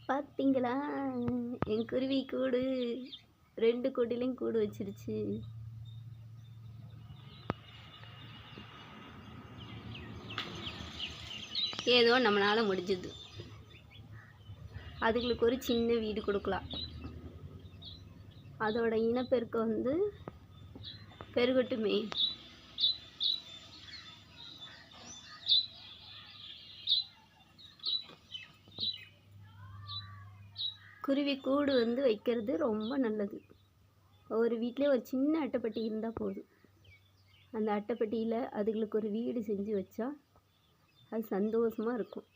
பார்த்தீங்களா? என் குருவி கூடு 2 கூட்டிலையும் கூடு வச்சிருச்சு. ஏதோ நம்மளால முடிஞ்சது. அதுங்களுக்கு ஒரு சின்ன வீடு கொடுக்கலாம். அதோட இனப்பெருக்கம் வந்து பெருகட்டுமே. குருவி கூடு வந்து வைக்கிறது ரொம்ப நல்லது. ஒரு வீட்டிலே ஒரு சின்ன அட்டைப்பெட்டி இருந்தால் போதும். அந்த அட்டைப்பெட்டியில் அதுங்களுக்கு ஒரு வீடு செஞ்சு வச்சா அது சந்தோஷமாக இருக்கும்.